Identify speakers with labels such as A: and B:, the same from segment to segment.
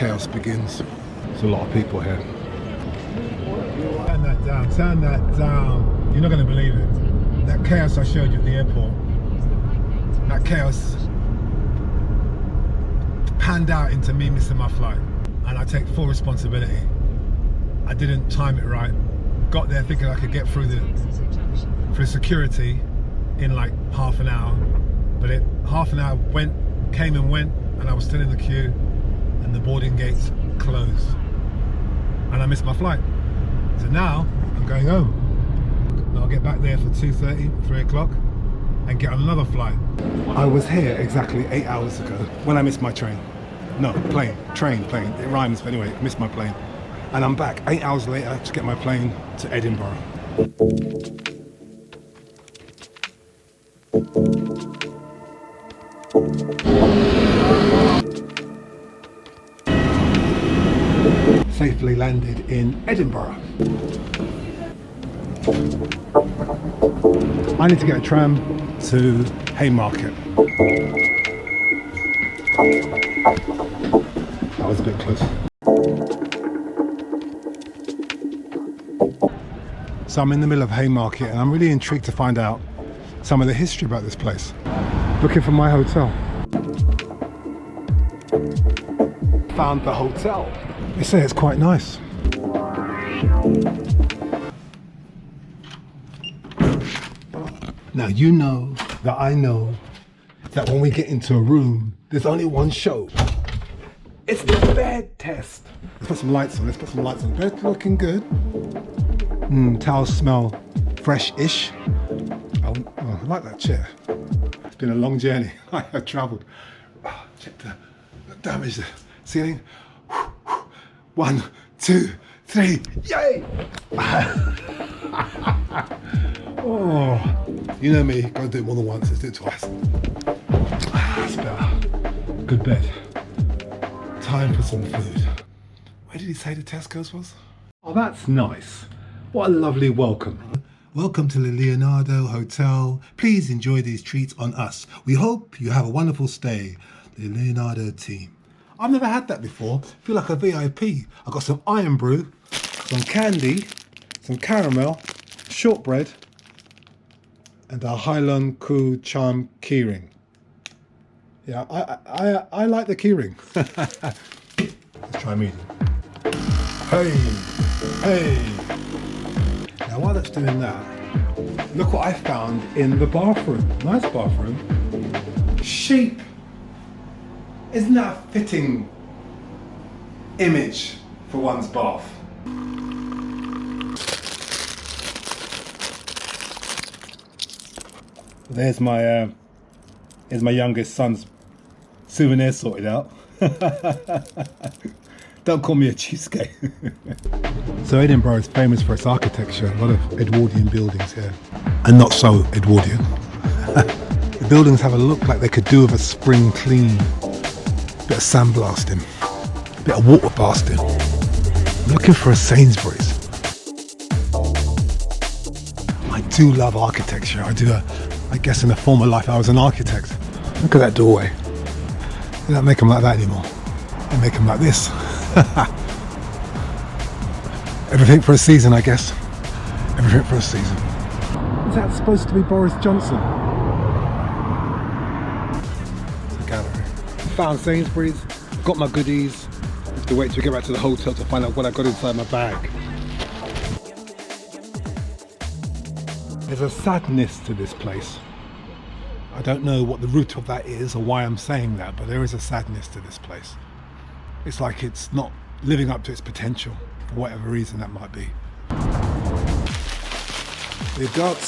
A: chaos begins. There's a lot of people here.
B: Turn that down, turn that down. You're not going to believe it. That chaos I showed you at the airport, that chaos panned out into me missing my flight. And I take full responsibility. I didn't time it right. Got there thinking I could get through security in like half an hour. But half an hour came and went, and I was still in the queue, and the boarding gates closed. And I missed my flight. So now I'm going home. I'll get back there for 2:30, 3 o'clock and get on another flight. I was here exactly 8 hours ago when I missed my train. No, plane. It rhymes, but anyway, missed my plane. And I'm back 8 hours later to get my plane to Edinburgh. Safely landed in Edinburgh. I need to get a tram to Haymarket. That was a bit close. So I'm in the middle of Haymarket and I'm really intrigued to find out some of the history about this place. Looking for my hotel. Found the hotel. They say it's quite nice. Now you know that I know that when we get into a room, there's only one show. It's the bed test. Let's put some lights on. Bed's looking good. Towels smell fresh-ish. I like that chair. It's been a long journey. I have travelled. Check the damage. The ceiling. 1, 2, 3. Yay! Oh, you know me. Gotta do it more than once. Let's do it twice. That's better. Good bed. Time for some food. Where did he say the Tesco's was? Oh, that's nice. What a lovely welcome. Welcome to the Leonardo Hotel. Please enjoy these treats on us. We hope you have a wonderful stay. The Leonardo team. I've never had that before. I feel like a VIP. I've got some iron brew, some candy, some caramel, shortbread, and a Highland Cool Charm keyring. Yeah, I like the keyring. Let's try medium. Hey. Now while it's doing that, look what I found in the bathroom. Nice bathroom. Sheep. Isn't that a fitting image for one's bath? There's my youngest son's souvenir sorted out. Don't call me a cheapskate. So Edinburgh is famous for its architecture, a lot of Edwardian buildings here. And not so Edwardian. The buildings have a look like they could do with a spring clean. A bit of sandblasting, a bit of water blasting. I'm looking for a Sainsbury's. I do love architecture. I guess in a former life I was an architect. Look at that doorway. They don't make them like that anymore. They make them like this. Everything for a season, I guess. Everything for a season. Is that supposed to be Boris Johnson? It's a gallery. Found Sainsbury's, got my goodies. I have to wait till we get back to the hotel to find out what I got inside my bag. There's a sadness to this place. I don't know what the root of that is or why I'm saying that, but there is a sadness to this place. It's like it's not living up to its potential, for whatever reason that might be. We've got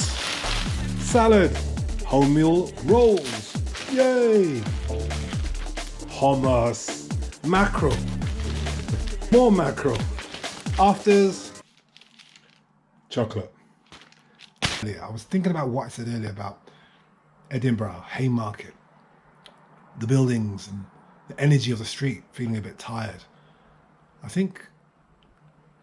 B: salad, wholemeal rolls, yay! Hummus, mackerel, more mackerel, afters, chocolate. I was thinking about what I said earlier about Edinburgh, Haymarket, the buildings and the energy of the street, feeling a bit tired. I think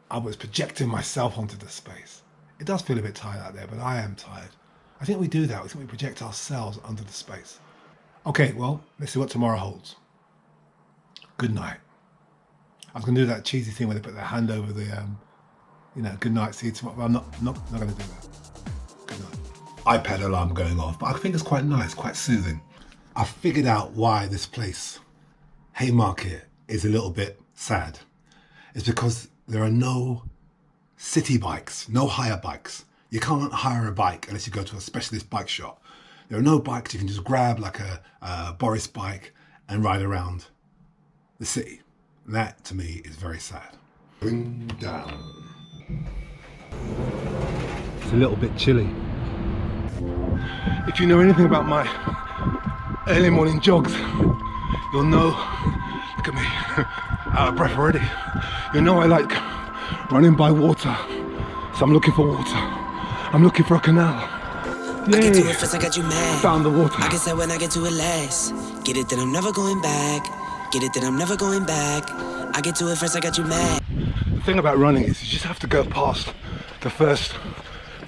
B: I was projecting myself onto the space. It does feel a bit tired out there, but I am tired. I think we do that. I think we project ourselves onto the space. Okay, well, let's see what tomorrow holds. Good night. I was going to do that cheesy thing where they put their hand over the, you know, good night seats, but I'm not going to do that. Good night. iPad alarm going off, but I think it's quite nice, quite soothing. I figured out why this place, Haymarket, is a little bit sad. It's because there are no city bikes, no hire bikes. You can't hire a bike unless you go to a specialist bike shop. There are no bikes you can just grab like a Boris bike and ride around the city. And that to me is very sad. Going down. It's a little bit chilly. If you know anything about my early morning jogs, you'll know, look at me, out of breath already. You'll know I like running by water. So I'm looking for water. I'm looking for a canal. Yay! I get to it first, I got you mad. Found the water. I guess that when I get to it last. Get it, then I'm never going back. Get it, then I'm never going back. I get to it first, I got you mad. The thing about running is you just have to go past the first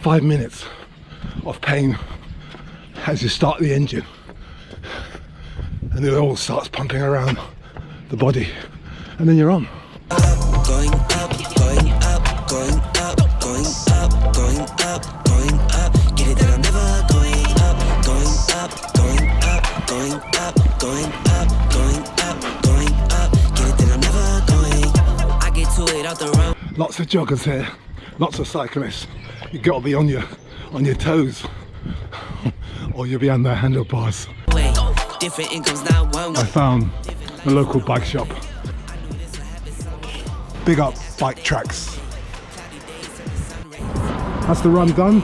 B: 5 minutes of pain as you start the engine. And it all starts pumping around the body. And then you're on.
C: Going up, going up, going up, going up, going up, going up. Get it that I'm never going up, going up, going up, going up, going up, going up, going up. Get it that I'm never going. I get to it out the road.
B: Lots of joggers here, lots of cyclists. You gotta be on your toes, or you'll be on the handlebars.
C: Different incomes, not one.
B: I found a local bike shop. Big up bike tracks. That's the run done.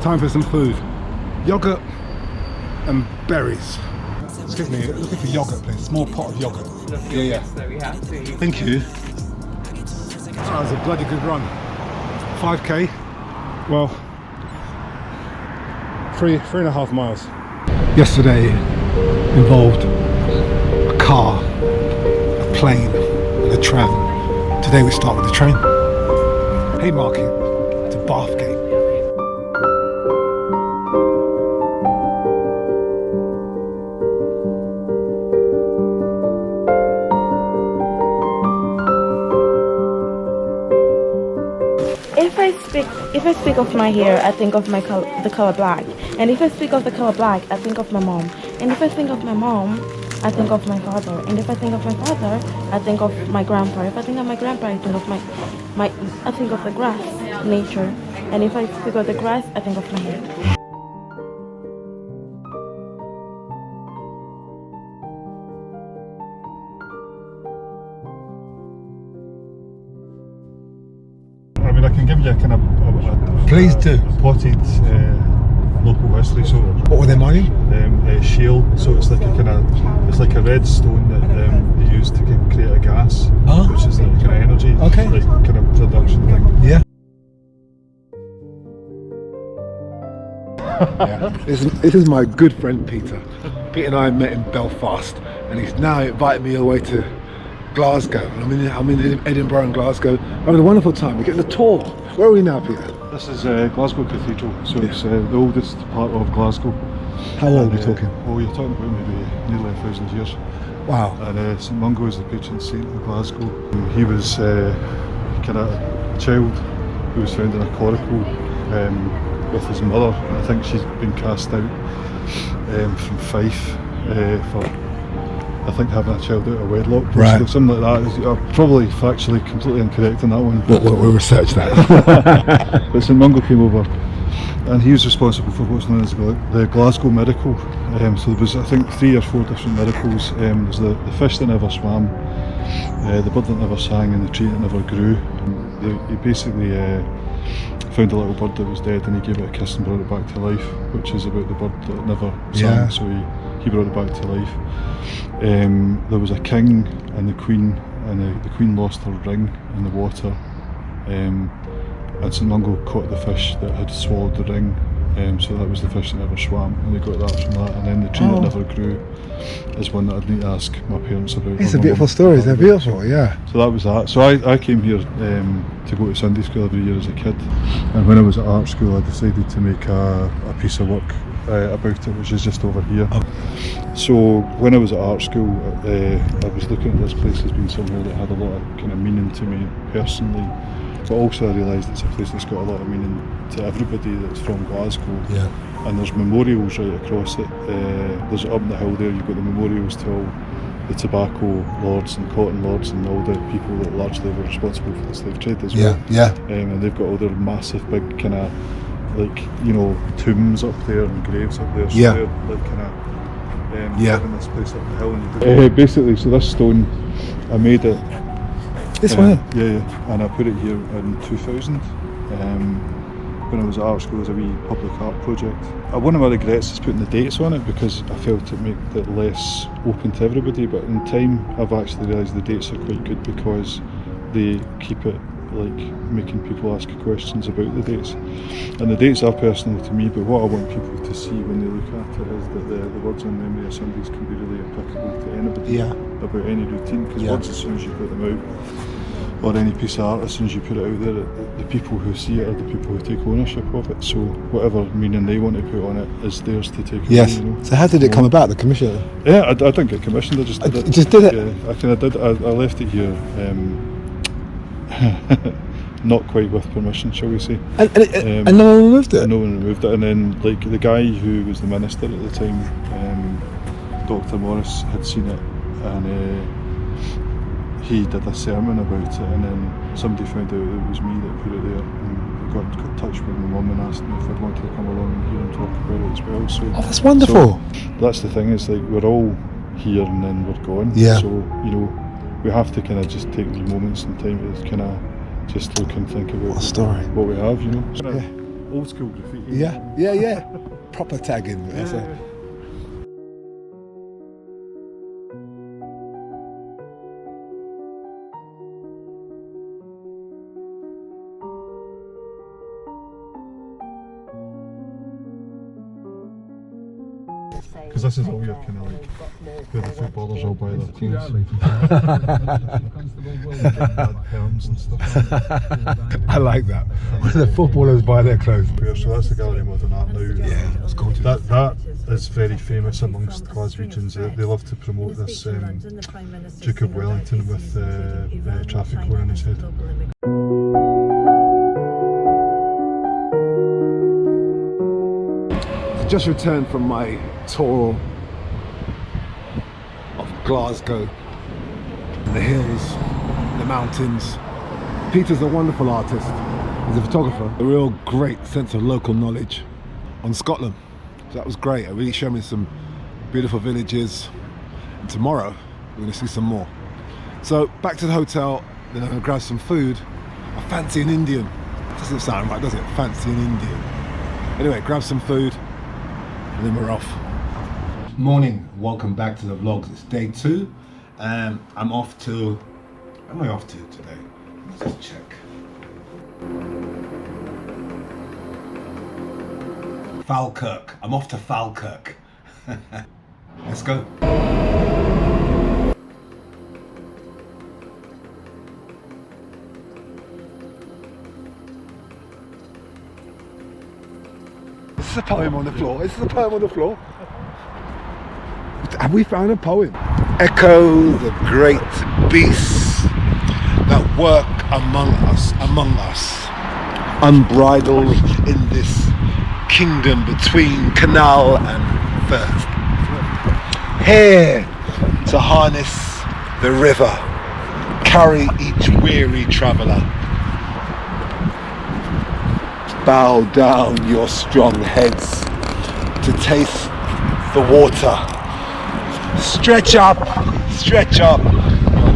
B: Time for some food. Yogurt and berries. Excuse me, looking for yogurt, please. Small pot of yogurt. Yeah. Thank you. That was a bloody good run. 5k. Well, 3.5 miles. Yesterday involved a car, a plane, and a tram. Today we start with the train. Haymarket to Bathgate.
D: If I speak of my hair, I think of the color black. And if I speak of the color black, I think of my mom. And if I think of my mom, I think of my father. And if I think of my father, I think of my grandpa. If I think of my grandpa, I think of I think of the grass, nature. And if I think of the grass, I think of my hair.
E: I mean, I can give you a kind of
B: Please do.
E: Potted local history. So
B: What were they mining?
E: Shale. So it's like a kind of, it's like a red stone that they use to create a gas, which is like kind of energy, like kind of production thing.
B: Yeah. Yeah. This is my good friend Peter. Pete and I met in Belfast, and he's now invited me all the way to Glasgow. And I'm in Edinburgh and Glasgow. I'm having a wonderful time. We're getting a tour. Where are we now, Peter?
E: This is Glasgow Cathedral, so it's the oldest part of Glasgow.
B: How old are we talking?
E: Well, you're talking about maybe nearly 1,000 years.
B: Wow.
E: And St Mungo is the patron saint of Glasgow. He was kind of a child who was found in a coracle with his mother. I think she's been cast out from Fife for, I think, having a child out of wedlock,
B: right?
E: Something like that. I'm probably factually completely incorrect on that one.
B: We'll research that.
E: But St Mungo came over, and he was responsible for what's known as the Glasgow miracle. So there was, I think, 3 or 4 different miracles. There's the fish that never swam, the bird that never sang, and the tree that never grew. He basically found a little bird that was dead, and he gave it a kiss and brought it back to life, which is about the bird that never sang. So he brought it back to life. There was a king and the queen, and the queen lost her ring in the water, and St Mungo caught the fish that had swallowed the ring, so that was the fish that never swam, and they got that from that. And then the tree that never grew is one that I'd need to ask my parents about.
B: It's a beautiful story, they're beautiful, yeah.
E: So that was that. So I came here to go to Sunday school every year as a kid, and when I was at art school I decided to make a piece of work about it, which is just over here. So when I was at art school, I was looking at this place as being somewhere that had a lot of kind of meaning to me personally, but also I realised it's a place that's got a lot of meaning to everybody that's from Glasgow.
B: Yeah.
E: And there's memorials right across it. There's up on the hill there, you've got the memorials to all the tobacco lords and cotton lords and all the people that largely were responsible for the slave trade as well.
B: Yeah.
E: And they've got all their massive big kind of like, you know, tombs up there and graves up there. So
B: Yeah.
E: they're like kind of in this place up the hill. And basically, so this stone, I made it.
B: This one?
E: Yeah, and I put it here in 2000. When I was at art school as a wee public art project. One of my regrets is putting the dates on it because I felt it made it less open to everybody, but in time I've actually realised the dates are quite good because they keep it like making people ask questions about the dates. And the dates are personal to me, but what I want people to see when they look at it is that the words on memory assemblies can be really applicable to anybody about any routine, because words, as soon as you put them out, or any piece of art, as soon as you put it out there, the people who see it are the people who take ownership of it. So whatever meaning they want to put on it is theirs to take.
B: Yes.
E: Away, you know?
B: So how did it come about, the commission?
E: Yeah, I didn't get commissioned. I just did it.
B: Just did it?
E: Yeah, I kind of did. I left it here, not quite with permission, shall we say?
B: And no one removed it.
E: No one removed it, and then like the guy who was the minister at the time, Dr. Morris, had seen it, and he did a sermon about it, and then somebody found out it was me that put it there, and got in touch with my mum and asked me if I'd wanted to come along and hear and talk about it as well. So
B: that's wonderful.
E: So that's the thing, is like we're all here and then we're gone.
B: Yeah.
E: So you know, we have to kind of just take these moments in time to kind of just look and think about what we have, you know.
B: Yeah.
E: Old school graffiti.
B: Yeah. Proper tagging.
E: Because this is all your kind of like where the footballers all buy their clothes. Perms and stuff.
B: I like that. Where the footballers buy their clothes.
E: So that's the Gallery of Modern Art now.
B: Yeah, that's gorgeous.
E: That is very famous amongst Glaswegians. They love to promote this Duke of Wellington with traffic cone on his head.
B: Just returned from my tour of Glasgow, the hills, the mountains. Peter's a wonderful artist. He's a photographer. A real great sense of local knowledge on Scotland. So that was great. It really showed me some beautiful villages. And tomorrow we're going to see some more. So back to the hotel, then I'm going to grab some food. I fancy an Indian. Doesn't sound right, does it? Fancy an Indian. Anyway, grab some food. And then we're off. Morning, welcome back to the vlogs. It's day 2. I'm off to, where am I off to today? Let's just check. Falkirk. I'm off to Falkirk. Let's go. This is a poem on the floor. This is a poem on the floor. Have we found a poem? Echo the great beasts that work among us, unbridled in this kingdom between canal and firth. Here to harness the river, carry each weary traveller. Bow down your strong heads to taste the water. Stretch up your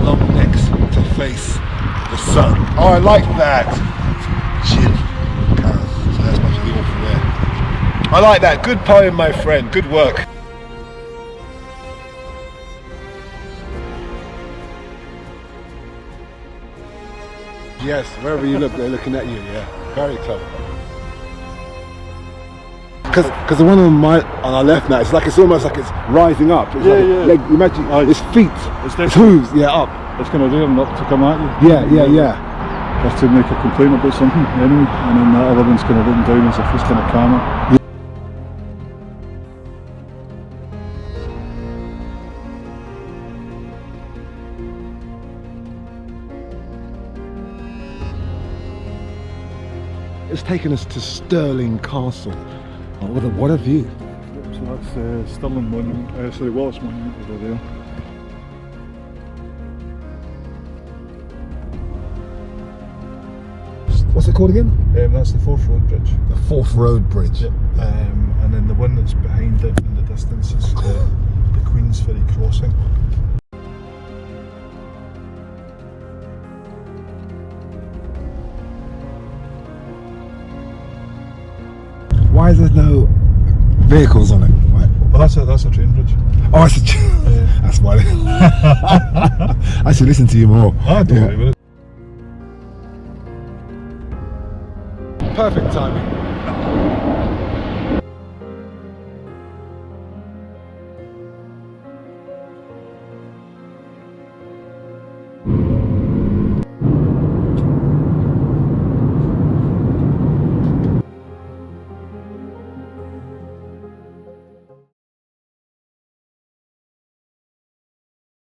B: long necks to face the sun. Oh, I like that. Chin. So that's much of the awful there. I like that. Good poem, my friend. Good work. Yes, wherever you look, they're looking at you. Yeah, very clever. Because the one on our left now, it's almost like it's rising up. It's imagine it's feet, it's hooves, up.
E: It's kind of rearing up to come at you.
B: Yeah.
E: Just to make a complaint about something anyway, and then that other one's kind of looking down as if it's kind of calmer.
B: it's taken us to Stirling Castle. Oh, what a view.
E: So that's Stirling Monument, sorry, Wallace Monument over there.
B: What's it called again?
E: That's the Forth Road Bridge.
B: The Forth Road Bridge.
E: Yep. And then the one that's behind it in the distance is the Queensferry Crossing.
B: Why is there no vehicles on it? Why?
E: Well, that's a train bridge.
B: Oh, it's that's why. I should listen to you more.
E: Don't worry about it.
B: Perfect timing.